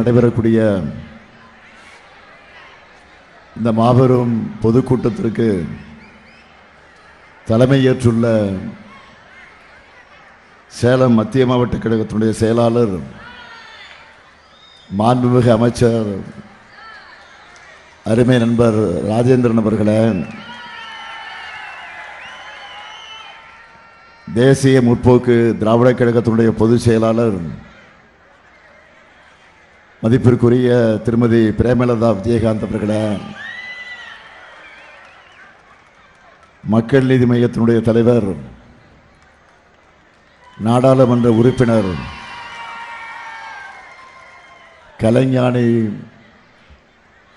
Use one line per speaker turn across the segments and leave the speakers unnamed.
நடைபெறக்கூடிய இந்த மாபெரும் பொதுக்கூட்டத்திற்கு தலைமையேற்றுள்ள சேலம் மத்திய மாவட்ட கழகத்தினுடைய செயலாளர் மாண்புமிகு அமைச்சர் அருமை நண்பர் ராஜேந்திரன் அவர்களே, தேசிய முற்போக்கு திராவிட கழகத்தினுடைய பொதுச் செயலாளர் மதிப்பிற்குரிய திருமதி பிரேமலதா விஜயகாந்த் அவர்களே, மக்கள் நீதி மையத்தினுடைய தலைவர் நாடாளுமன்ற உறுப்பினர் கலைஞானி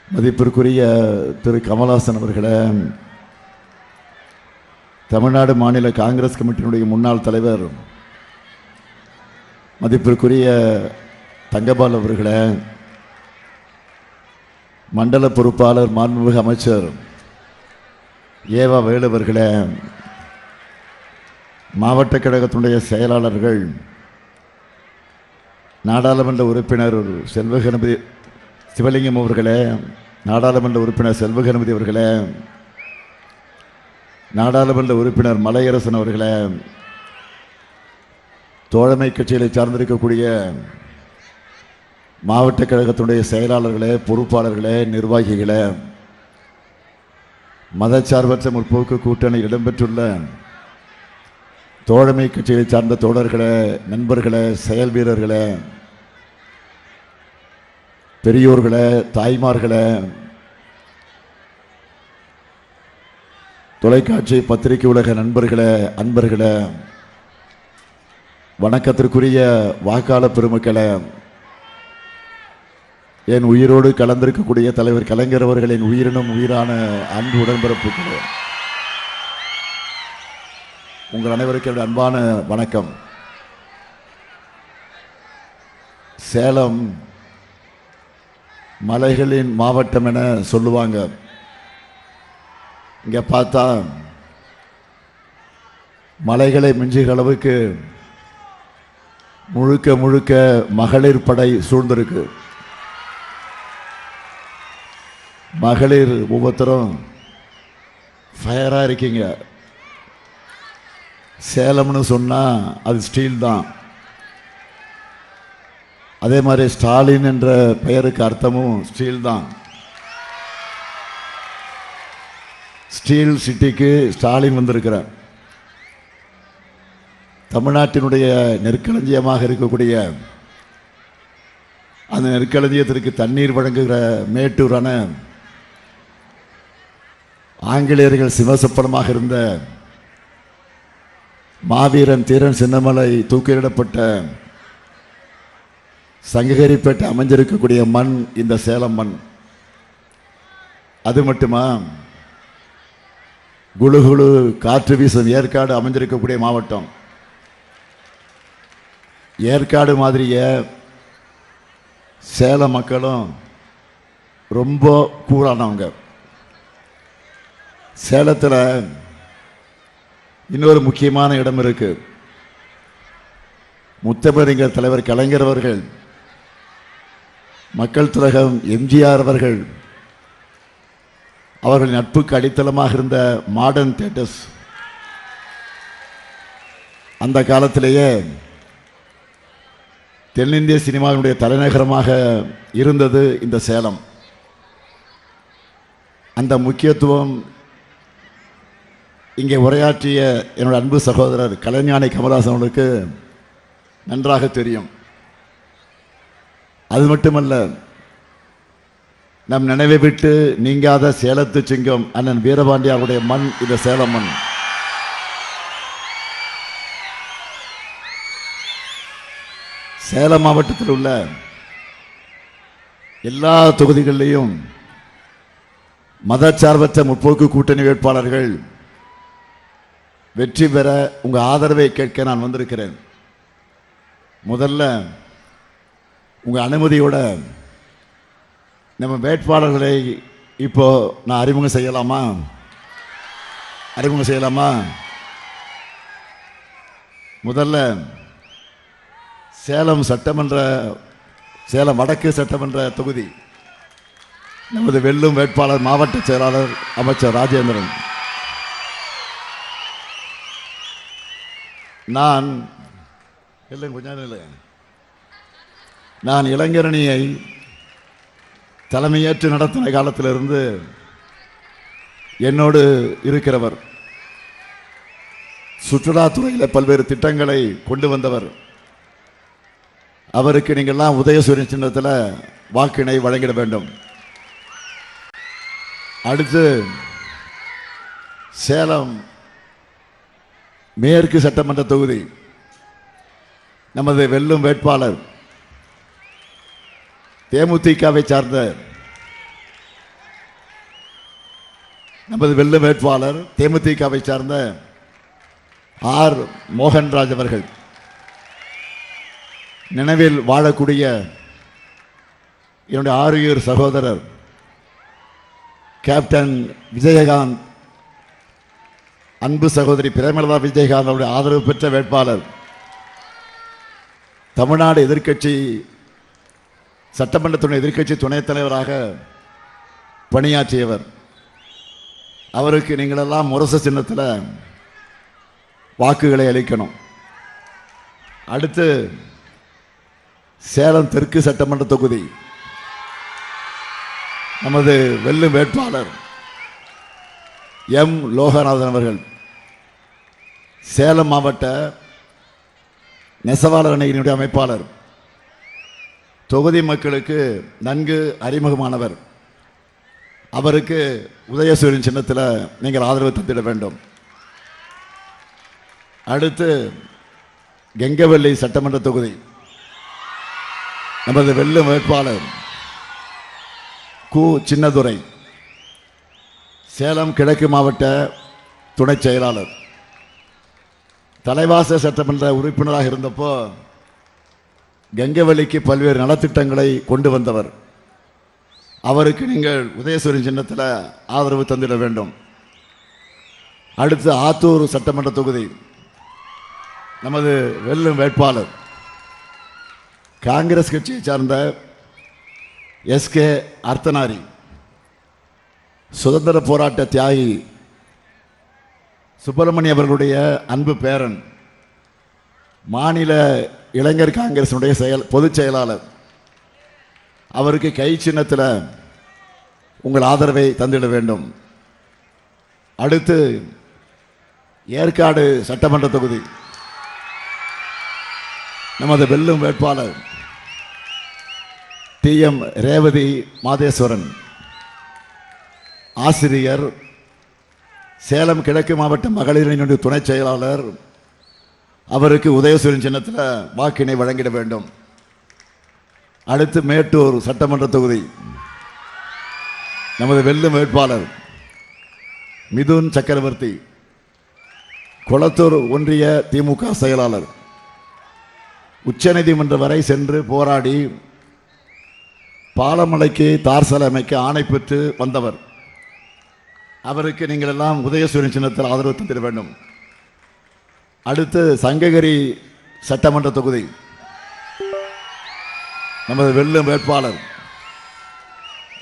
மதிப்பிற்குரிய திரு கமல்ஹாசன் அவர்களே, தமிழ்நாடு மாநில காங்கிரஸ் கமிட்டியினுடைய முன்னாள் தலைவர் மதிப்பிற்குரிய தங்கபால் அவர்களே, மண்டல பொறுப்பாளர் மாண்புமிகு அமைச்சர் ஏவா வேலு அவர்களே, மாவட்ட கழகத்தினுடைய செயலாளர்கள், நாடாளுமன்ற உறுப்பினர் செல்வகணபதி சிவலிங்கம் அவர்களே, நாடாளுமன்ற உறுப்பினர் செல்வகணபதி அவர்களே, நாடாளுமன்ற உறுப்பினர் மலையரசன் அவர்களே, தோழமை கட்சிகளை சார்ந்திருக்கக்கூடிய மாவட்ட கழகத்தினுடைய செயலாளர்களே, பொறுப்பாளர்களே, நிர்வாகிகளே, மதச்சார்பற்ற முற்போக்கு கூட்டணியில் இடம்பெற்றுள்ள தோழமை கட்சிகளை சார்ந்த தோழர்களே, நண்பர்களே, செயல் வீரர்களே, பெரியோர்களே, தாய்மார்களே, தொலைக்காட்சி பத்திரிகை உலக நண்பர்களே, அன்பர்களே, வணக்கத்திற்குரிய வாக்காளர் பெருமக்களே, என் உயிரோடு கலந்திருக்கக்கூடிய தலைவர் கலைஞர் அவர்களின் உயிரினும் உயிரான அன்பு உடன்பிறப்புகளே, உங்கள் அனைவருக்கும் அன்பான வணக்கம். சேலம் மலைகளின் மாவட்டம் என சொல்லுவாங்க. இங்க பார்த்தா மலைகளை மிஞ்சுகிற அளவுக்கு முழுக்க முழுக்க மகளிர் படை சூழ்ந்திருக்கு. மகளிர் ஒவ்வொருத்தரும் ஃபயரா இருக்கீங்க. சேலம்னு சொன்னா அது ஸ்டீல் தான். அதே மாதிரி ஸ்டாலின் என்ற பெயருக்கு அர்த்தமும் ஸ்டீல் தான். ஸ்டீல் சிட்டிக்கு ஸ்டாலின் வந்திருக்கிறார். தமிழ்நாட்டினுடைய நெற்களஞ்சியமாக இருக்கக்கூடிய அந்த நெற்களஞ்சியத்திற்கு தண்ணீர் வழங்குகிற மேட்டூர் அணை, ஆங்கிலேயர்கள் சிவசப்பனமாக இருந்த மாவீரன் தீரன் சின்னமலை தூக்கிலிடப்பட்ட சங்ககிரிப்பேட்டை அமைஞ்சிருக்கக்கூடிய மண் இந்த சேலம் மண். அது மட்டுமா, குழு குழு காற்று வீசும் ஏற்காடு அமைஞ்சிருக்கக்கூடிய மாவட்டம். ஏற்காடு மாதிரியே சேலம் மக்களும் ரொம்ப கூலானவங்க. சேலத்தில் இன்னொரு முக்கியமான இடம் இருக்கு. முத்தமிழறிஞர் தலைவர் கலைஞர் அவர்கள், மக்கள் திலகம் எம்ஜிஆர் அவர்கள், அவர்கள் நட்புக்கு அடித்தளமாக இருந்த மாடர்ன் தியேட்டர்ஸ், அந்த காலத்திலேயே தென்னிந்திய சினிமாவினுடைய தலைநகரமாக இருந்தது இந்த சேலம். அந்த முக்கியத்துவம் இங்கே உரையாற்றிய என்னோட அன்பு சகோதரர் கலைஞானி கமல்ஹாசன் அவர்களுக்கு நன்றாக தெரியும். அது மட்டுமல்ல, நம் நினைவை விட்டு நீங்காத சேலத்து சிங்கம் அண்ணன் வீரபாண்டியாருடைய மண் இந்த சேலம் மண். சேலம் மாவட்டத்தில் உள்ள எல்லா தொகுதிகளிலையும் மதச்சார்பற்ற முற்போக்கு கூட்டணி வேட்பாளர்கள் வெற்றி பெற உங்க ஆதரவை கேட்க நான் வந்திருக்கிறேன். முதல்ல உங்க அனுமதியோட நம்ம வேட்பாளர்களை இப்போ நான் அறிமுகம் செய்யலாமா? முதல்ல சேலம் சட்டமன்ற சேலம் வடக்கு சட்டமன்ற தொகுதி நமது வெல்லும் வேட்பாளர் மாவட்ட செயலாளர் அமைச்சர் ராஜேந்திரன். நான் இளைஞரணியை தலைமையேற்று நடத்தின காலத்திலிருந்து என்னோடு இருக்கிறவர். சுற்றுலாத்துறையில் பல்வேறு திட்டங்களை கொண்டு வந்தவர். அவருக்கு நீங்கள்லாம் உதயசூரியன் சின்னத்தில் வாக்கினை வழங்கிட வேண்டும். அடுத்து சேலம் மேற்கு சட்டமன்ற தொகுதி நமது வெல்லும் வேட்பாளர் தேமுதிகவை சார்ந்த தேமுதிகவை சார்ந்த ஆர் மோகன்ராஜ் அவர்கள். நினைவில் வாழக்கூடிய என்னுடைய ஆறுயிர் சகோதரர் கேப்டன் விஜயகாந்த், அன்பு சகோதரி பிரேமலதா விஜயகாந்த் அவருடைய ஆதரவு பெற்ற வேட்பாளர். தமிழ்நாடு எதிர்க்கட்சி சட்டமன்றத்துடைய எதிர்க்கட்சி துணைத் தலைவராக பணியாற்றியவர். அவருக்கு நீங்களெல்லாம் முரசு சின்னத்தில் வாக்குகளை அளிக்கணும். அடுத்து சேலம் தெற்கு சட்டமன்ற தொகுதி நமது வெல்லும் வேட்பாளர் எம் லோகநாதன் அவர்கள். சேலம் மாவட்ட நெசவாளர் அணியினுடைய அமைப்பாளர். தொகுதி மக்களுக்கு நன்கு அறிமுகமானவர். அவருக்கு உதயசூரியன் சின்னத்தில் நீங்கள் ஆதரவு தந்திட வேண்டும். அடுத்து கெங்கவல்லி சட்டமன்ற தொகுதி நமது வெல்லும் வேட்பாளர் கு சின்னதுரை, சேலம் கிழக்கு மாவட்ட துணை செயலாளர். தலைவாச சட்டமன்ற உறுப்பினராக இருந்தப்போ கெங்கவல்லிக்கு பல்வேறு நலத்திட்டங்களை கொண்டு வந்தவர். அவருக்கு நீங்கள் உதயசூரியன் சின்னத்தில் ஆதரவு தந்திட வேண்டும். அடுத்து ஆத்தூர் சட்டமன்ற தொகுதி நமது வெல்லும் வேட்பாளர் காங்கிரஸ் கட்சியை சார்ந்த எஸ்கே அர்த்தனாரி, சுதந்திர போராட்ட தியாகி சுப்பிரமணிய அவர்களுடைய அன்பு பேரன், மாநில இளைஞர் காங்கிரசினுடைய பொதுச் செயலாளர். அவருக்கு கை சின்னத்தில் உங்கள் ஆதரவை தந்திட வேண்டும். அடுத்து ஏற்காடு சட்டமன்ற தொகுதி நமது வெல்லும் வேட்பாளர் TM ரேவதி மாதேஸ்வரன், ஆசிரியர், சேலம் கிழக்கு மாவட்ட மகளிரினுடைய துணை செயலாளர். அவருக்கு உதயசூரியன் சின்னத்தில் வாக்கினை வழங்கிட வேண்டும். அடுத்து மேட்டூர் சட்டமன்ற தொகுதி நமது வெல்லும் வேட்பாளர் மிதுன் சக்கரவர்த்தி, கொளத்தூர் ஒன்றிய திமுக செயலாளர். உச்சநீதிமன்றம் வரை சென்று போராடி பாலமலைக்கு தார் சாலை அமைக்க ஆணை பெற்று வந்தவர். அவருக்கு நீங்கள் எல்லாம் உதயசூரியன் சின்னத்தில் ஆதரவு தந்திட வேண்டும். அடுத்து சங்ககிரி சட்டமன்ற தொகுதி நமது வெல்லும் வேட்பாளர்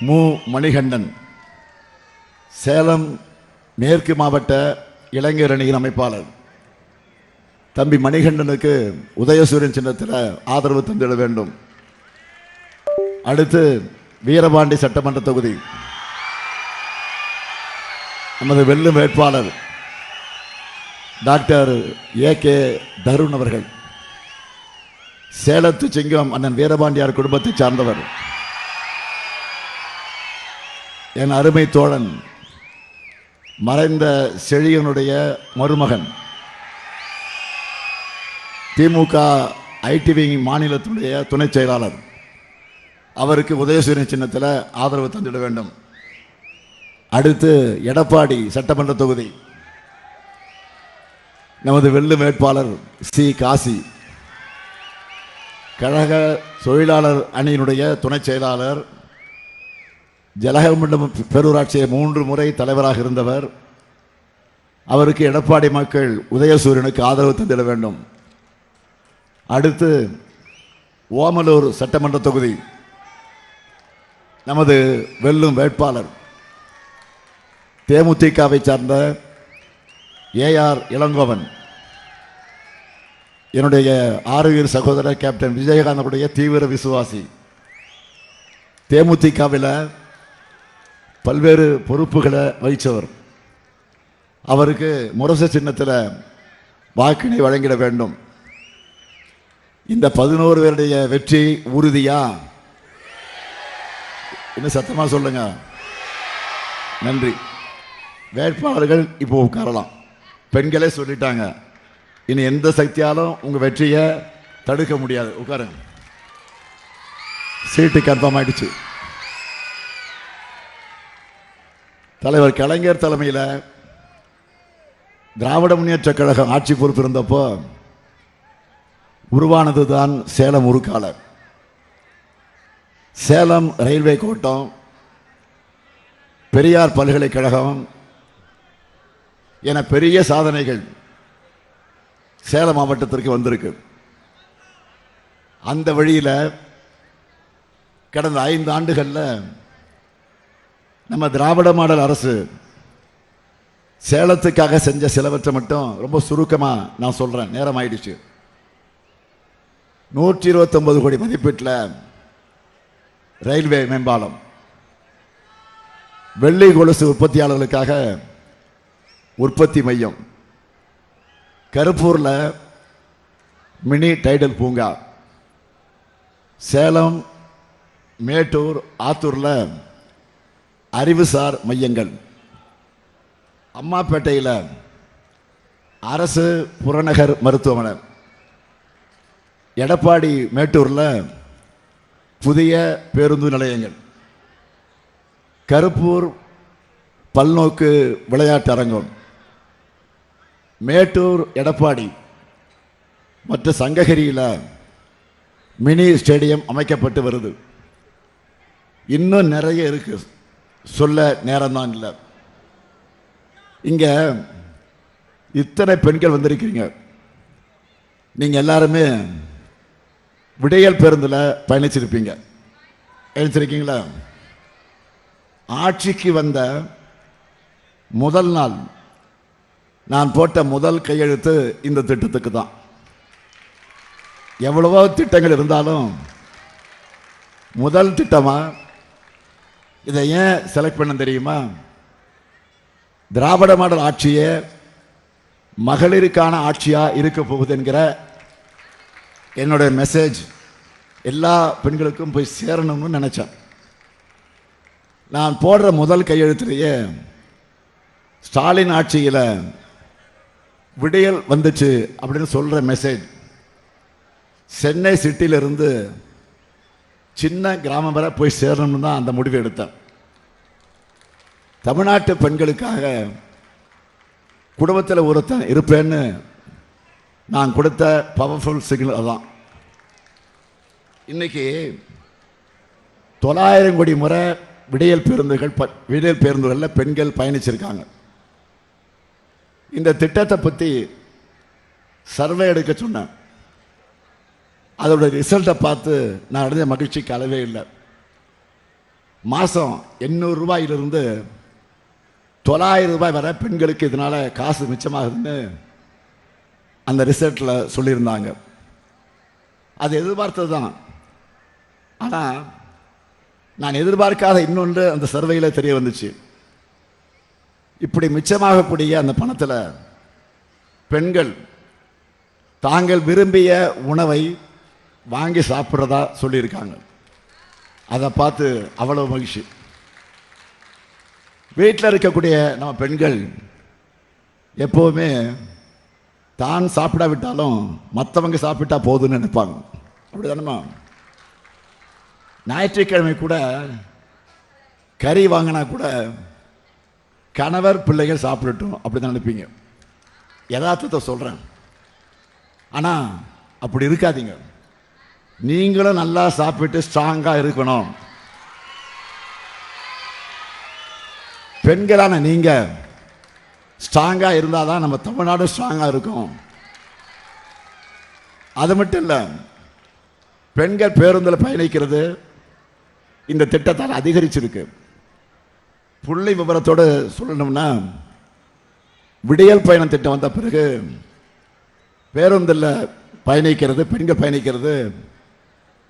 மு மணிகண்டன், சேலம் மேற்கு மாவட்ட இளைஞர் அணியின் அமைப்பாளர். தம்பி மணிகண்டனுக்கு உதயசூரியன் சின்னத்தில் ஆதரவு தந்திட வேண்டும். அடுத்து வீரபாண்டி சட்டமன்ற தொகுதி நமது வெல்லும் வேட்பாளர் டாக்டர் AK தருண் அவர்கள். சேலத்து சிங்கம் அண்ணன் வீரபாண்டியார் குடும்பத்தை சார்ந்தவர். என் அருமை தோழன் மறைந்த செழியனுடைய மருமகன், திமுக IT விங் மாநிலத்துடைய துணை செயலாளர். அவருக்கு உதயசூரியன் சின்னத்தில் ஆதரவு தந்திட வேண்டும். அடுத்து எடப்பாடி சட்டமன்ற தொகுதி நமது வெல்லும் வேட்பாளர் சி காசி, கழக தொழிலாளர் அணியினுடைய துணை செயலாளர், ஜலகமண்டலம் பேரூராட்சியை 3 முறை தலைவராக இருந்தவர். அவருக்கு எடப்பாடி மக்கள் உதயசூரியனுக்கு ஆதரவு தந்திட வேண்டும். அடுத்து ஓமலூர் சட்டமன்ற தொகுதி நமது வெல்லும் வேட்பாளர் தேமுதிகவை சார்ந்த ஏஆர் இளங்கோவன், என்னுடைய ஆரோக்கிய சகோதரர் கேப்டன் விஜயகாந்தனுடைய தீவிர விசுவாசி, தேமுதிகவில் பல்வேறு பொறுப்புகளை வகித்தவர். அவருக்கு முரசு சின்னத்தில் வாக்கினை வழங்கிட வேண்டும். இந்த 11 பேருடைய வெற்றி உறுதியா? இன்னும் சத்தமாக சொல்லுங்க. நன்றி. வேட்பாளர்கள் இப்போ உட்காரலாம். பெண்களே சொல்லிட்டாங்க, இனி எந்த சக்தியாலும் உங்க வெற்றியை தடுக்க முடியாது. உட்காருங்க. சீட்டு கன்ஃபார்ம் ஆயிடுச்சு. தலைவர் கலைஞர் தலைமையில் திராவிட முன்னேற்ற கழகம் ஆட்சி பொறுப்பு இருந்தப்போ உருவானது தான் சேலம் உருக்காலை. சேலம் ரயில்வே கோட்டம், பெரியார் பல்கலைக்கழகம் என பெரிய சாதனைகள் சேலம் மாவட்டத்திற்கு வந்திருக்கு. அந்த வழியில் கடந்த 5 ஆண்டுகளில் நம்ம திராவிட மாடல் அரசு சேலத்துக்காக செஞ்ச சிலவற்றை மட்டும் ரொம்ப சுருக்கமாக நான் சொல்கிறேன், நேரம் ஆயிடுச்சு. 129 கோடி மதிப்பீட்டில் ரயில்வே மேம்பாலம், வெள்ளி கொலுசு உற்பத்தியாளர்களுக்காக உற்பத்தி மையம், கருப்பூரில் மினி டைடல் பூங்கா, சேலம், மேட்டூர், ஆத்தூரில் அறிவுசார் மையங்கள், அம்மாப்பேட்டையில் அரசு புறநகர் மருத்துவமனை, எடப்பாடி மேட்டூரில் புதிய பேருந்து நிலையங்கள், கருப்பூர் பல்நோக்கு விளையாட்டு அரங்கம், மேட்டூர், எடப்பாடி மற்றும் சங்ககிரியில் மினி ஸ்டேடியம் அமைக்கப்பட்டு வருது. இன்னும் நிறைய இருக்கு, சொல்ல நேரம்தான் இல்லை. இங்க இத்தனை பெண்கள் வந்திருக்கிறீங்க. நீங்க எல்லாருமே விடியல் பேருந்தில் பயணிச்சிருப்பீங்க. எழுந்திருக்கீங்களா? ஆட்சிக்கு வந்த முதல் நாள் நான் போட்ட முதல் கையெழுத்து இந்த திட்டத்துக்கு தான். எவ்வளவோ திட்டங்கள் இருந்தாலும் முதல் திட்டமா இதை ஏன் செலக்ட் பண்ண தெரியுமா? திராவிட மாடல் ஆட்சியே மகளிருக்கான ஆட்சியா இருக்க போகுது என்கிற என்னுடைய மெசேஜ் எல்லா பெண்களுக்கும் போய் சேரணும்னு நினைச்சேன். நான் போடுற முதல் கையெழுத்திலேயே ஸ்டாலின் ஆட்சியில் விடியல் வந்துச்சு அப்படின்னு சொல்ற மெசேஜ் சென்னை சிட்டியிலிருந்து சின்ன கிராமம் வரை போய் சேரணும்னு தான் அந்த முடிவு எடுத்தேன். தமிழ்நாட்டு பெண்களுக்காக குடும்பத்தில் ஒருத்தன் இருப்பேன்னு நான் கொடுத்த பவர்ஃபுல் சிக்னல் அதான். இன்னைக்கு 900 கோடி முறை விடியல் பேருந்துகளில் பெண்கள் பயணிச்சிருக்காங்க. இந்த திட்டத்தை பற்றி சர்வே எடுக்க சொன்னேன். அதோட ரிசல்ட்டை பார்த்து நான் அடைஞ்ச மகிழ்ச்சிக்கு அளவே இல்லை. மாதம் 800 ரூபாயிலிருந்து 900 ரூபாய் வரை பெண்களுக்கு இதனால காசு மிச்சமாகுதுன்னு அந்த ரிசல்ட்டில் சொல்லியிருந்தாங்க. அது எதிர்பார்த்தது தான். ஆனால் நான் எதிர்பார்க்காத இன்னொன்று அந்த சர்வேயில் தெரிய வந்துச்சு. இப்படி மிச்சமாகக்கூடிய அந்த பணத்தில் பெண்கள் தாங்கள் விரும்பிய உணவை வாங்கி சாப்பிட்றதா சொல்லியிருக்காங்க. அதை பார்த்து அவ்வளவு மகிழ்ச்சி. வீட்டில் இருக்கக்கூடிய நம்ம பெண்கள் எப்போவுமே தான் சாப்பிடாவிட்டாலும் மற்றவங்க சாப்பிட்டா போதும்னு நினைப்பாங்க. அப்படி தானம்மா? ஞாயிற்றுக்கிழமை கூட கறி வாங்கினா கூட கணவர் பிள்ளைகள் சாப்பிடட்டும் அப்படி தான் நினைப்பீங்க. யதார்த்தத்தை சொல்கிறேன். ஆனால் அப்படி இருக்காதீங்க. நீங்களும் நல்லா சாப்பிட்டு ஸ்ட்ராங்காக இருக்கணும். பெண்களான நீங்க ஸ்ட்ராங்காக இருந்தால் தான் நம்ம தமிழ்நாடு ஸ்ட்ராங்காக இருக்கும். அது மட்டும் இல்லை, பெண்கள் பேருந்தில் பயணிக்கிறது இந்த திட்டத்தால் அதிகரிச்சிருக்கு. புள்ளி விவரத்தோடு சொல்லணும்னா, விடியல் பயணம் திட்டம் வந்த பிறகு பேருந்தில் பயணிக்கிறது, பெண்கள் பயணிக்கிறது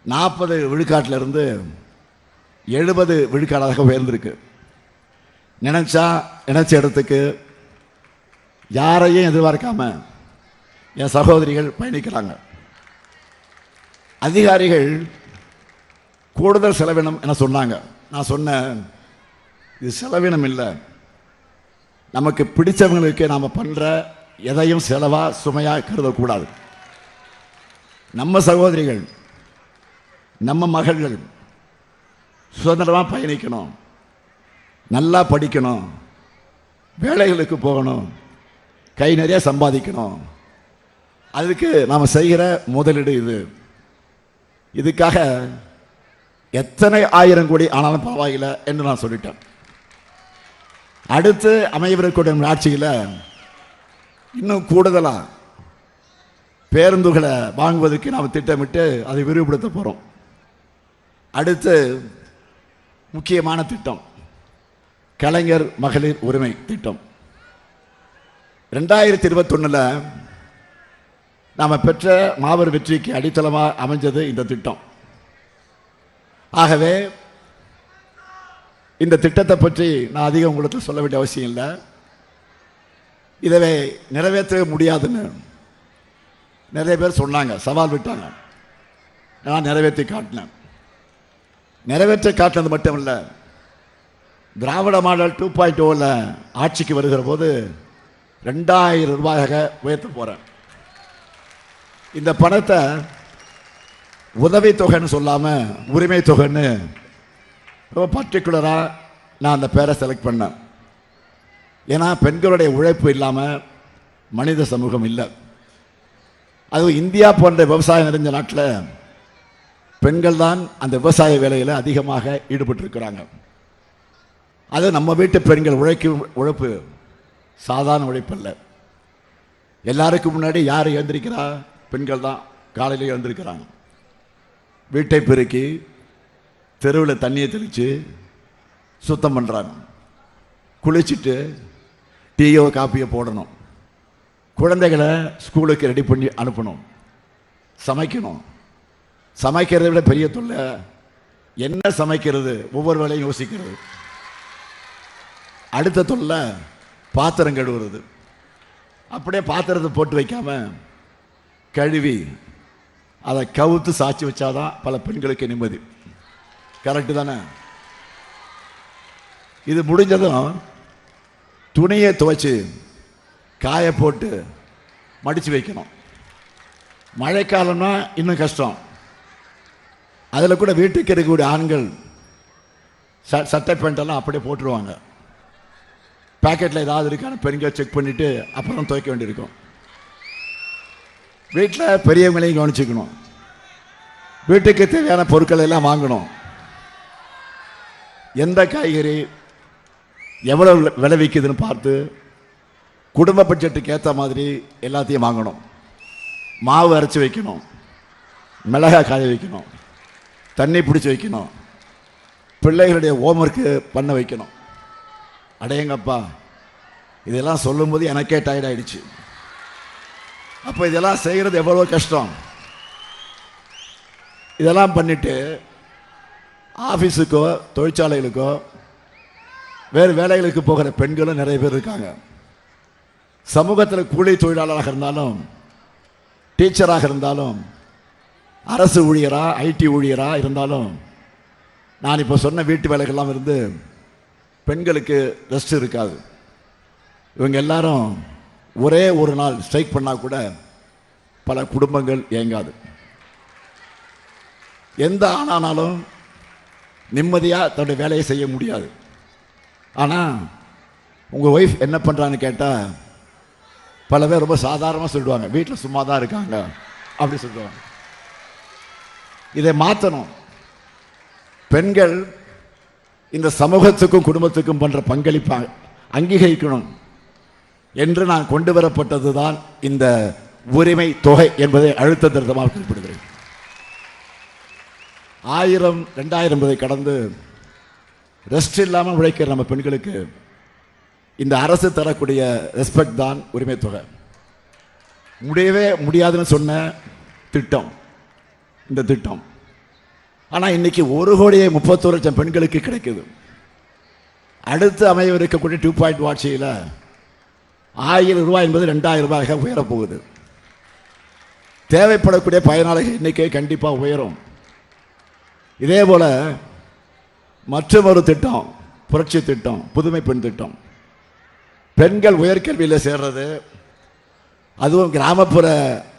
40 விழுக்காட்டிலிருந்து 70 விழுக்காடாக உயர்ந்திருக்கு. நினைச்ச இடத்துக்கு யாரையும் எதிர்பார்க்காம என் சகோதரிகள் பயணிக்கிறாங்க. அதிகாரிகள் கூடுதல் செலவினம் என சொன்னாங்க. நான் சொன்னேன், இது செலவினம் இல்லை, நமக்கு பிடிச்சவங்களுக்கு நாம் பண்ணுற எதையும் செலவா சுமையா கருதக்கூடாது. நம்ம சகோதரிகள், நம்ம மகள்கள் சுதந்திரமாக பயணிக்கணும், நல்லா படிக்கணும், வேலைகளுக்கு போகணும், கை நிறைய சம்பாதிக்கணும். அதுக்கு நாம் செய்கிற முதலீடு இது. இதுக்காக எத்தனை 1000 கோடி ஆனாலும் பரவாயில்லை என்று நான் சொல்லிட்டேன். அடுத்து அமையவிருக்கூடிய ஆட்சியில் இன்னும் கூடுதலாக பேருந்துகளை வாங்குவதற்கு நாம் திட்டமிட்டு அதை விரிவுபடுத்த போகிறோம். அடுத்து முக்கியமான திட்டம் கலைஞர் மகளிர் உரிமை திட்டம். 2021 நாம் பெற்ற மாபெரும் வெற்றிக்கு அடித்தளமாக அமைஞ்சது இந்த திட்டம். ஆகவே இந்த திட்டத்தை பற்றி நான் அதிகம் உங்களுக்கு சொல்ல வேண்டிய அவசியம் இல்லை. இதை நிறைவேற்ற முடியாதுன்னு நிறைய பேர் சொன்னாங்க, சவால் விட்டாங்க. நான் நிறைவேற்றி காட்டினேன். நிறைவேற்ற காட்டினது மட்டும் இல்லை, திராவிட மாடல் 2.0 ஆட்சிக்கு வருகிற போது 2000 ரூபாயாக உயர்த்த போகிறேன். இந்த பணத்தை உதவித்தொகைன்னு சொல்லாமல் உரிமை தொகைன்னு ரொம்ப பர்டிகுலராக நான் அந்த பேரை செலக்ட் பண்ணேன். ஏன்னா பெண்களுடைய உழைப்பு இல்லாமல் மனித சமூகம் இல்லை. அதுவும் இந்தியா போன்ற விவசாயம் நிறைஞ்ச நாட்டில் பெண்கள் தான் அந்த விவசாய வேலையில் அதிகமாக ஈடுபட்டிருக்கிறாங்க. அது நம்ம வீட்டு பெண்கள் உழைக்கும் உழைப்பு சாதாரண உழைப்பு இல்லை. எல்லாருக்கும் முன்னாடி யார் எழுந்திருக்கிறா? பெண்கள் தான் காலையில் எழுந்திருக்கிறாங்க. வீட்டை பெருக்கி தெருவில் தண்ணியை தெளித்து சுத்தம் பண்ணுறாங்க. குளிச்சுட்டு டீயோ காப்பியோ போடணும். குழந்தைகளை ஸ்கூலுக்கு ரெடி பண்ணி அனுப்பணும். சமைக்கணும். சமைக்கிறதை விட பெரிய தொல்லை என்ன சமைக்கிறது, ஒவ்வொரு வேளையும் யோசிக்கிறது. அடுத்த தொல்லை பாத்திரம் கழுவுறது. அப்படியே பாத்திரத்தை போட்டு வைக்காம கழுவி அதை கவுத்து சாட்சி வச்சாதான் பல பெண்களுக்கு நிம்மதி. கரெக்டு தானே? இது முடிஞ்சதும் துணியை துவைச்சி காய போட்டு மடித்து வைக்கணும். மழைக்காலம்னா இன்னும் கஷ்டம். அதில் கூட வீட்டுக்கு இருக்கக்கூடிய ஆண்கள் சட்டை பேண்டெல்லாம் அப்படியே போட்டுருவாங்க. பேக்கெட்டில் ஏதாவது இருக்கான்னு பெண்கள் செக் பண்ணிவிட்டு அப்புறம் துவைக்க வேண்டியிருக்கும். வீட்டில் பெரியவங்களையும் கவனிச்சுக்கணும். வீட்டுக்கு தேவையான பொருட்கள் எல்லாம் வாங்கணும். எந்த காய்கறி எவ்வளோ விளைவிக்குதுன்னு பார்த்து குடும்ப பட்ஜெட்டுக்கு ஏற்ற மாதிரி எல்லாத்தையும் வாங்கணும். மாவு அரைச்சி வைக்கணும், மிளகாய் காய வைக்கணும், தண்ணி பிடிச்சி வைக்கணும், பிள்ளைகளுடைய ஹோம்ஒர்க்கு பண்ண வைக்கணும். அடையங்கப்பா, இதெல்லாம் சொல்லும்போது எனக்கே டயர்ட் ஆயிடுச்சு. அப்போ இதெல்லாம் செய்கிறது எவ்வளோ கஷ்டம். இதெல்லாம் பண்ணிட்டு ஆஃபீஸுக்கோ தொழிற்சாலைகளுக்கோ வேறு வேலைகளுக்கு போகிற பெண்களும் நிறைய பேர் இருக்காங்க. சமூகத்தில் கூலி தொழிலாளராக இருந்தாலும், டீச்சராக இருந்தாலும், அரசு ஊழியரா ஐடி ஊழியரா இருந்தாலும், நான் இப்போ சொன்ன வீட்டு வேலைகள்லாம் இருந்து பெண்களுக்கு ரெஸ்ட் இருக்காது. இவங்க எல்லாரும் ஒரே ஒரு நாள் ஸ்ட்ரைக் பண்ணால் கூட பல குடும்பங்கள் இயங்காது. எந்த ஆனாலும் நிம்மதியாக தன்னுடைய வேலையை செய்ய முடியாது. ஆனால் உங்கள் ஒய்ஃப் என்ன பண்ணுறான்னு கேட்டால் பல பேர் ரொம்ப சாதாரணமாக சொல்லிடுவாங்க, வீட்டில் சும்மா தான் இருக்காங்க அப்படி சொல்லுவாங்க. இதை மாற்றணும். பெண்கள் இந்த சமூகத்துக்கும் குடும்பத்துக்கும் பண்ணுற பங்களிப்பாக அங்கீகரிக்கணும் என்று நான் கொண்டு வரப்பட்டது தான் இந்த உரிமை தொகை என்பதை அழுத்த திருத்தமாக குறிப்பிடுகிறேன். 1000 2000 என்பதை கடந்து ரெஸ்ட் இல்லாமல் உழைக்கிற நம்ம பெண்களுக்கு இந்த அரசு தரக்கூடிய ரெஸ்பெக்ட் தான் உரிமை தொகை. முடியவே முடியாதுன்னு சொன்ன திட்டம் இந்த திட்டம். ஆனால் இன்னைக்கு 1,31,00,000 பெண்களுக்கு கிடைக்குது. அடுத்து அமைய இருக்கக்கூடிய 2.0 ஆட்சியில் 1000 ரூபாய் என்பது 2000 ரூபாயாக உயரப்போகுது. தேவைப்படக்கூடிய பயனாளிகள் எண்ணிக்கை கண்டிப்பாக உயரும். இதே போல மற்றொரு திட்டம், புரட்சி திட்டம், புதுமை பெண் திட்டம். பெண்கள் உயர்கல்வியில் சேர்றது, அதுவும் கிராமப்புற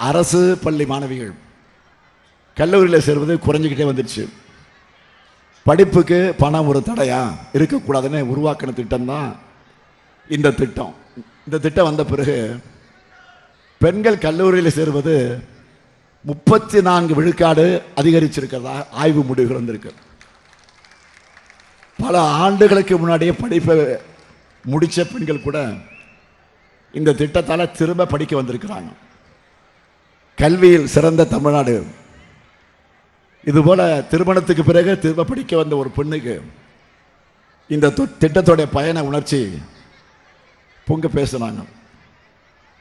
அரசு பள்ளி மாணவிகள் கல்லூரியில் சேர்வது குறைஞ்சிக்கிட்டே வந்துடுச்சு. படிப்புக்கு பணம் ஒரு தடையா இருக்கக்கூடாதுன்னு உருவாக்கின திட்டம் தான் இந்த திட்டம். இந்த திட்டம் வந்த பிறகு பெண்கள் கல்லூரியில் சேர்வது 34 விழுக்காடு அதிகரிச்சிருக்கிறதா ஆய்வு முடிவுகள் வந்திருக்கு. பல ஆண்டுகளுக்கு முன்னாடியே படிப்பை முடித்த பெண்கள் கூட இந்த திட்டத்தால் திரும்ப படிக்க வந்திருக்கிறாங்க. கல்வியில் சிறந்த தமிழ்நாடு. இதுபோல திருமணத்துக்கு பிறகு திரும்ப படிக்க வந்த ஒரு பெண்ணுக்கு இந்த திட்டத்துடைய பயண உணர்ச்சி பொங்க பேசுனாங்க.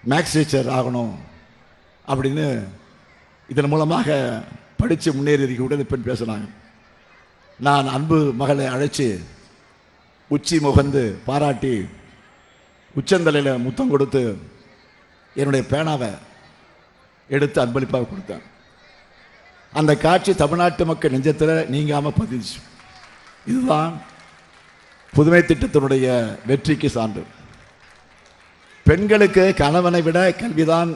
மேக்ஸ் டீச்சர் ஆகணும் அப்படின்னு இதன் மூலமாக படித்து முன்னேறி கூட பெண் பேசுனாங்க. நான் அன்பு மகளை அழைச்சி உச்சி முகந்து பாராட்டி உச்சந்தலையில் முத்தம் கொடுத்து என்னுடைய பேனாவை எடுத்து அன்பளிப்பாக கொடுத்தேன். அந்த காட்சி தமிழ்நாட்டு மக்கள் நெஞ்சத்தில் நீங்காமல் பதிச்சு. இதுதான் புதுமை திட்டத்தினுடைய வெற்றிக்கு சான்று. பெண்களுக்கு கணவனை விட கல்விதான்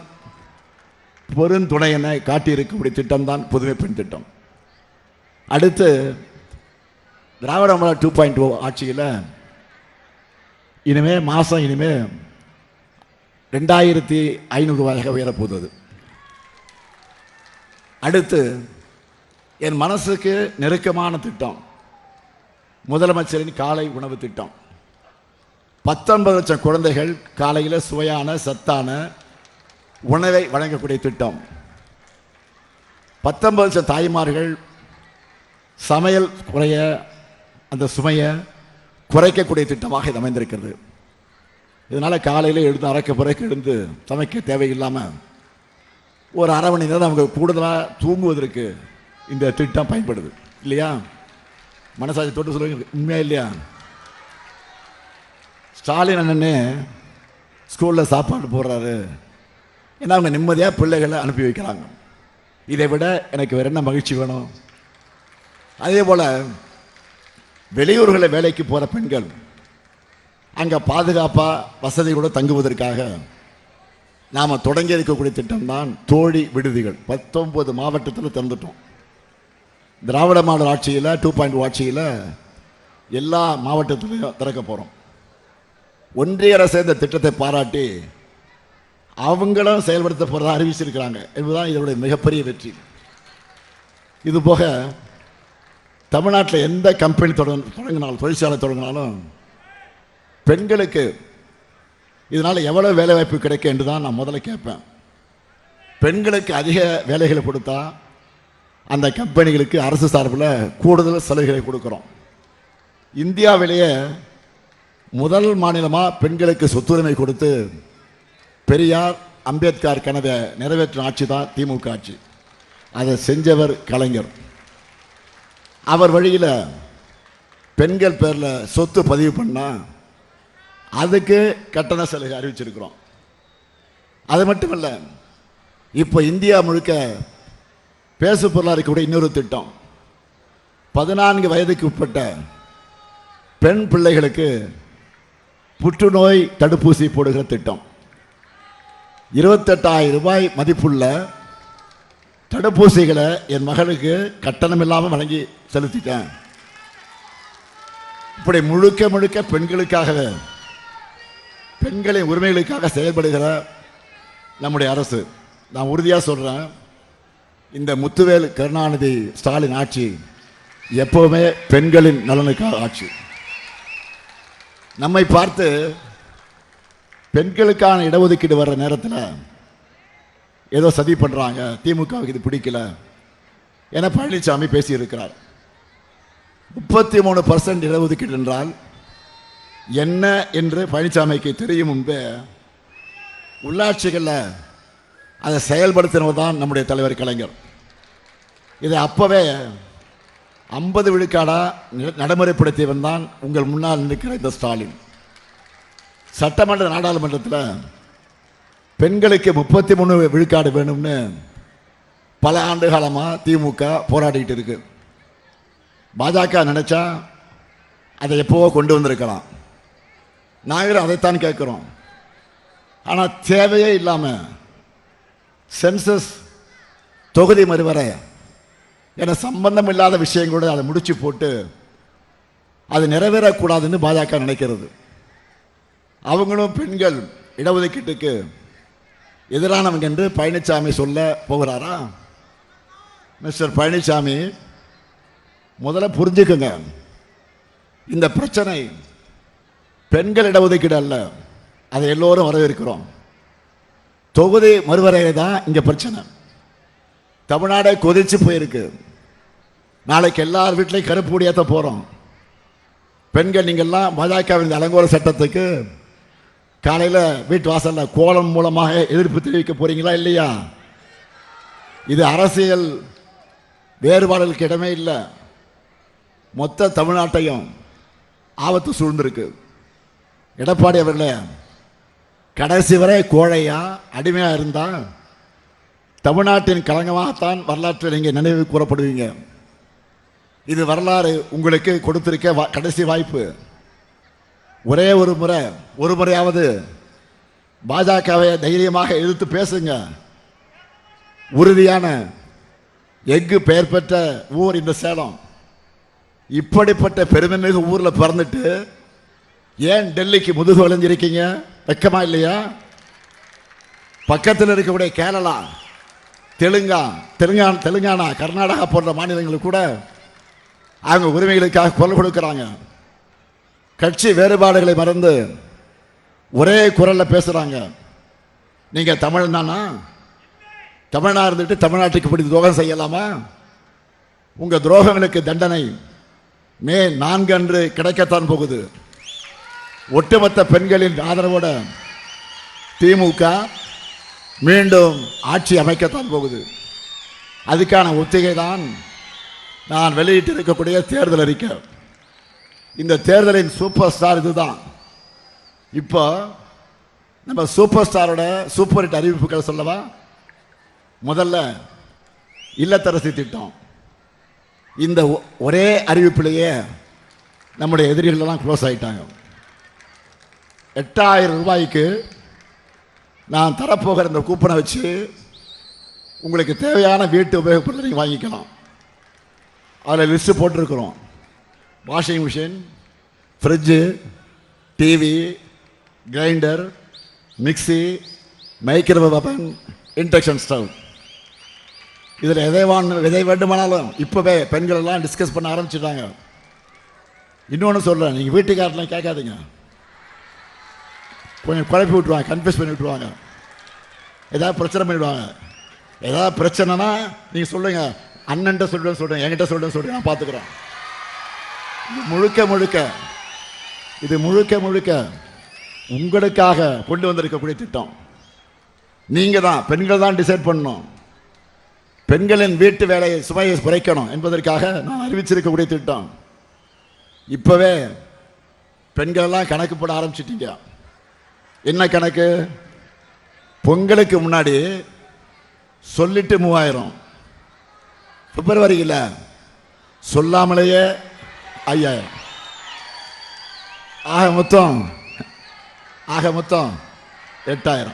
பெருந்துணை என காட்டியிருக்கக்கூடிய திட்டம் தான் புதுமை பெண் திட்டம். அடுத்து திராவிட மாடல் 2.0 ஆட்சியில் இனிமே மாதம் 2500 ரூபாயாக உயரப்போகுது. அடுத்து என் மனசுக்கு நெருக்கமான திட்டம் முதலமைச்சரின் காலை உணவு திட்டம். 19 லட்சம் குழந்தைகள் காலையில் சுவையான சத்தான உணவை வழங்கக்கூடிய திட்டம். 19 லட்சம் தாய்மார்கள் சமையல் குறைய அந்த சுமையை குறைக்கக்கூடிய திட்டமாக இது அமைந்திருக்கிறது. இதனால் காலையில் எழுந்து அரைக்க பிறகு எழுந்து சமைக்க தேவையில்லாமல் ஒரு அரை மணி நேரம் அவங்க கூடுதலாக தூங்குவதற்கு இந்த திட்டம் பயன்படுது இல்லையா? மனசாட்சி தொட்டு சொல்லுங்க, உண்மையா இல்லையா? ஸ்டாலின் அண்ணனே ஸ்கூலில் சாப்பாடு போடுறாரு, ஏன்னா அவங்க நிம்மதியாக பிள்ளைகளை அனுப்பி வைக்கிறாங்க. இதை விட எனக்கு வேறு என்ன மகிழ்ச்சி வேணும்? அதே போல் வெளியூர்களில் வேலைக்கு போகிற பெண்கள் அங்கே பாதுகாப்பாக வசதியோடு தங்குவதற்காக நாம் தொடங்கி இருக்கக்கூடிய திட்டம் தான் தோழி விடுதிகள். 19 மாவட்டத்தில் திறந்துட்டோம். திராவிட மாடல் ஆட்சியில் 2.0 ஆட்சியில் எல்லா மாவட்டத்திலையும் திறக்க போகிறோம். ஒன்றிய அரசு இந்த திட்டத்தை பாராட்டி அவங்களும் செயல்படுத்த போகிறதா அறிவிச்சிருக்கிறாங்க என்பதுதான் இதனுடைய மிகப்பெரிய வெற்றி. இதுபோக தமிழ்நாட்டில் எந்த கம்பெனி தொடங்கினாலும் தொழிற்சாலை தொடங்கினாலும் பெண்களுக்கு இதனால் எவ்வளோ வேலைவாய்ப்பு கிடைக்கும் என்று தான் நான் முதல்ல கேட்பேன். பெண்களுக்கு அதிக வேலைகளை கொடுத்தா அந்த கம்பெனிகளுக்கு அரசு சார்பில் கூடுதல் சலுகைகளை கொடுக்குறோம். இந்தியாவிலேயே முதல் மாநிலமாக பெண்களுக்கு சொத்துரிமை கொடுத்து பெரியார் அம்பேத்கர் கனவை நிறைவேற்றும் ஆட்சி தான் திமுக ஆட்சி. அதை செஞ்சவர் கலைஞர். அவர் வழியில் பெண்கள் பேரில் சொத்து பதிவு பண்ணால் அதுக்கு கட்டண சலுகை அறிவிச்சிருக்கிறோம். அது மட்டுமல்ல, இப்போ இந்தியா முழுக்க பேசு பொருளாக இருக்கக்கூடிய இன்னொரு திட்டம் 14 வயதுக்கு உட்பட்ட பெண் பிள்ளைகளுக்கு புற்றுநோய் தடுப்பூசி போடுகிற திட்டம். 28,000 ரூபாய் மதிப்புள்ள தடுப்பூசிகளை என் மகளுக்கு கட்டணம் இல்லாமல் வழங்கி செலுத்திட்டேன். இப்படி முழுக்க முழுக்க பெண்களுக்காகவே, பெண்களின் உரிமைகளுக்காக செயல்படுகிற நம்முடைய அரசு. நான் உறுதியாக சொல்கிறேன், இந்த முத்துவேல் கருணாநிதி ஸ்டாலின் ஆட்சி எப்போவுமே பெண்களின் நலனுக்காக ஆட்சி. நம்மை பார்த்து பெண்களுக்கான இடஒதுக்கீடு வர்ற நேரத்தில் ஏதோ சதி பண்ணுறாங்க, திமுகவுக்கு இது பிடிக்கல, என பழனிசாமி பேசியிருக்கிறார். 33% இடஒதுக்கீடு என்றால் என்ன என்று பழனிசாமிக்கு தெரியும் முன்பே உள்ளாட்சிகளில் அதை செயல்படுத்தினவர் தான் நம்முடைய தலைவர் கலைஞர். இதை அப்பவே 50 விழுக்காடா நடைமுறைப்படுத்தியவன் தான் உங்கள் முன்னால் நிற்கிற இந்த ஸ்டாலின். சட்டமன்ற நாடாளுமன்றத்தில் பெண்களுக்கு 33 விழுக்காடு வேணும்னு பல ஆண்டு காலமாக திமுக போராடிட்டு இருக்கு. பாஜக நினைச்சா அதை எப்போவோ கொண்டு வந்திருக்கலாம். நாங்களும் அதைத்தான் கேட்குறோம். ஆனால் தேவையே இல்லாமல் சென்சஸ், தொகுதி மறுவரை என சம்பந்தம் இல்லாத விஷயம் கூட அதை முடிச்சு போட்டு அது நிறைவேறக்கூடாதுன்னு பாஜக நினைக்கிறது. அவங்களும் பெண்கள் இடஒதுக்கீட்டுக்கு எதிரானவங்க என்று பழனிசாமி சொல்ல போகிறாரா? மிஸ்டர் பழனிசாமி, முதல்ல புரிஞ்சுக்குங்க, இந்த பிரச்சனை பெண்கள் இடஒதுக்கீடு அல்ல, அதை எல்லோரும் வரவேற்கிறோம். தொகுதி மறுவரையை தான் இங்கே பிரச்சனை. தமிழ்நாடே கொதிச்சு போயிருக்கு. நாளைக்கு எல்லார் வீட்லையும் கருப்பு ஏற்ற போகிறோம். பெண்கள் நீங்கள்லாம் பாஜகவின் அலங்கோல சட்டத்துக்கு காலையில் வீட்டு வாசலில் கோலம் மூலமாக எதிர்ப்பு தெரிவிக்க போறீங்களா இல்லையா? இது அரசியல் வேறுபாடுகளுக்கு இடமே இல்லை. மொத்த தமிழ்நாட்டையும் ஆபத்து சூழ்ந்திருக்கு. எடப்பாடி அவர்களே, கடைசி வரை கோழையா அடிமையா இருந்தால் தமிழ்நாட்டின் களங்கமாகத்தான் வரலாற்றில் நீங்கள் நினைவு கூறப்படுவீங்க. இது வரலாறு உங்களுக்கு கொடுத்திருக்க கடைசி வாய்ப்பு. ஒரே ஒரு முறையாவது பாஜகவை தைரியமாக எதிர்த்து பேசுங்க. உறுதியான எஃகு பெயர் பெற்ற ஊர் இந்த சேலம். இப்படிப்பட்ட பெருமைமிகு ஊரில் பிறந்துட்டு ஏன் டெல்லிக்கு முதுகு வளைஞ்சிருக்கீங்க? வெக்கமா இல்லையா? பக்கத்தில் இருக்கக்கூடிய கேரளா, தெலுங்கானா, கர்நாடகா போன்ற மாநிலங்களுக்கு கூட அவங்க உரிமைகளுக்காக குரல் கொடுக்கிறாங்க. கட்சி வேறுபாடுகளை மறந்து ஒரே குரலில் பேசுகிறாங்க. நீங்கள் தமிழ் தானா? தமிழனாக இருந்துட்டு தமிழ்நாட்டுக்கு இப்படி துரோகம் செய்யலாமா? உங்கள் துரோகங்களுக்கு தண்டனை மே 4 அன்று கிடைக்கத்தான் போகுது. ஒட்டுமொத்த பெண்களின் ஆதரவோட திமுக மீண்டும் ஆட்சி அமைக்கத்தான் போகுது. அதுக்கான ஒத்திகை தான் நான் வெளியிட்டு இருக்கக்கூடிய தேர்தல் அறிக்கை. இந்த தேர்தலின் சூப்பர் ஸ்டார் இதுதான். இப்போ நம்ம சூப்பர் ஸ்டாரோட சூப்பர் ஹிட் அறிவிப்புகள் சொல்லவா? முதல்ல இல்லத்தரசி திட்டம். இந்த ஒரே அறிவிப்பிலேயே நம்முடைய எதிரிகள் எல்லாம் க்ளோஸ் ஆகிட்டாங்க. 8000 ரூபாய்க்கு நான் தரப்போகிற இந்த கூப்பனை வச்சு உங்களுக்கு தேவையான வீட்டு உபயோகப் பொருட்களை நீங்கள் வாங்கிக்கலாம். அதில் லிஸ்ட்டு போட்டிருக்கிறோம். Washing machine, fridge, TV, grinder, mixie, microwave அவன், இண்டக்ஷன் ஸ்டவ். இதில் எதை வேண்டுமானாலும் இப்போவே பெண்கள் எல்லாம் டிஸ்கஸ் பண்ண ஆரம்பிச்சிட்டாங்க. இன்னொன்று சொல்கிறேன், நீங்கள் வீட்டுக்காரெலாம் கேட்காதீங்க. கொஞ்சம் குழப்பி விட்டுருவாங்க, கன்ஃபியூஸ் பண்ணி விட்டுருவாங்க, ஏதாவது பிரச்சனை பண்ணிவிடுவாங்க. ஏதாவது பிரச்சனைனா நீங்கள் சொல்லுங்கள், அண்ணன்ட்ட சொல்கிறேன், என்கிட்ட சொல்கிறேன், நான் பார்த்துக்குறேன். இது முழுக்க முழுக்க உங்களுக்காக கொண்டு வந்திருக்கக்கூடிய திட்டம். நீங்கள் தான், பெண்கள் தான் டிசைட் பண்ணணும். பெண்களின் வீட்டு வேலையை சுமையை குறைக்கணும் என்பதற்காக நான் அறிவிச்சிருக்கக்கூடிய திட்டம். இப்போவே பெண்களெல்லாம் கணக்கு போட ஆரம்பிச்சிட்டீங்க. என்ன கணக்கு? பொங்கலுக்கு முன்னாடி சொல்லிட்டு 3000, பிப்ரவரியில் சொல்லாமலேயே 5000, ஆக மொத்தம் 8000.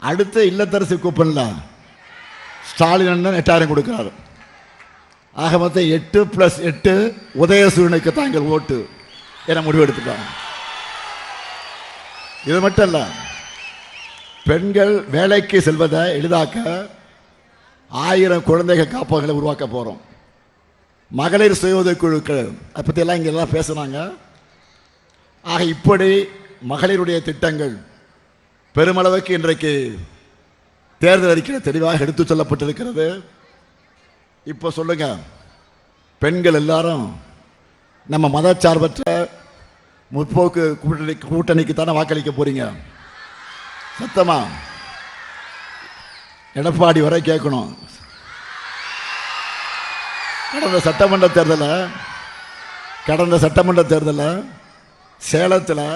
அடுத்த இல்லத்தரசி கூப்பனில் ஸ்டாலின் அண்ணன் 8000 கொடுக்கிறாரு. ஆக மொத்தம் 8 + 8 உதயசூரனுக்கு தாங்கள் ஓட்டு என முடிவெடுத்துட்டாங்க. இது மட்டும் இல்லை, பெண்கள் வேலைக்கு செல்வதை எளிதாக்க 1000 குழந்தைகள் காப்பகங்களை உருவாக்க போகிறோம். மகளிர் சுய உதவி குழுக்கள், அதை பற்றியெல்லாம் இங்கே எல்லாம் பேசுகிறாங்க. ஆக இப்படி மகளிருடைய திட்டங்கள் பெருமளவுக்கு இன்றைக்கு தேர்தல் அறிக்கையில் தெளிவாக எடுத்துச் சொல்லப்பட்டிருக்கிறது. இப்போ சொல்லுங்க, பெண்கள் எல்லாரும் நம்ம மதச்சார்பற்ற முற்போக்கு கூட்டணிக்கு தானே வாக்களிக்க போறீங்க? சத்தமா எடப்பாடி வரை கேட்கணும். கடந்த சட்டமன்ற தேர்தலில் சேலத்தில்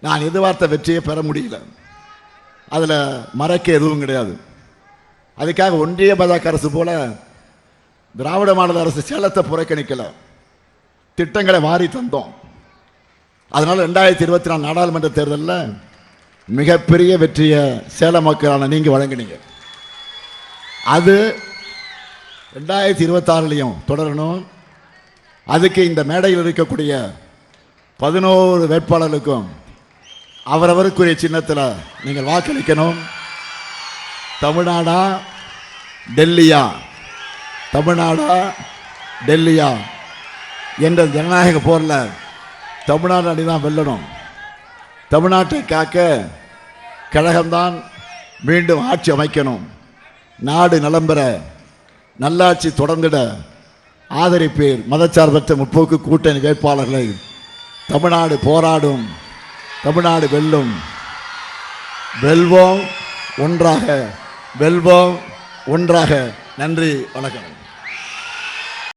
நான் எதிர்பார்த்த வெற்றியை பெற முடியல. அதில் மறைக்க எதுவும் கிடையாது. அதுக்காக ஒன்றிய பாஜக அரசு போல திராவிட மாடல் அரசு சேலத்தை புறக்கணிக்கல, திட்டங்களை வாரி தந்தோம். அதனால 2024 நாடாளுமன்ற தேர்தலில் மிகப்பெரிய வெற்றியை சேலம் மக்களான நீங்க வழங்கினீங்க. அது 2026 தொடரணும். அதுக்கு இந்த மேடையில் இருக்கக்கூடிய 11 வேட்பாளர்களுக்கும் அவரவருக்குரிய சின்னத்தில் நீங்கள் வாக்களிக்கணும். தமிழ்நாடா டெல்லியா, தமிழ்நாடா டெல்லியா என்ற ஜனநாயக போரில் தமிழ்நாடு அணிதான் வெல்லணும். தமிழ்நாட்டை காக்க கழகம்தான் மீண்டும் ஆட்சி அமைக்கணும். நாடு நலம் பெற, நல்லாட்சி தொடர்ந்திட ஆதரிப்பீர் மதச்சார்பற்ற முற்போக்கு கூட்டணி வேட்பாளர்களை. தமிழ்நாடு போராடும், தமிழ்நாடு வெல்லும். வெல்வோம் ஒன்றாக, வெல்வோம் ஒன்றாக. நன்றி, வணக்கம்.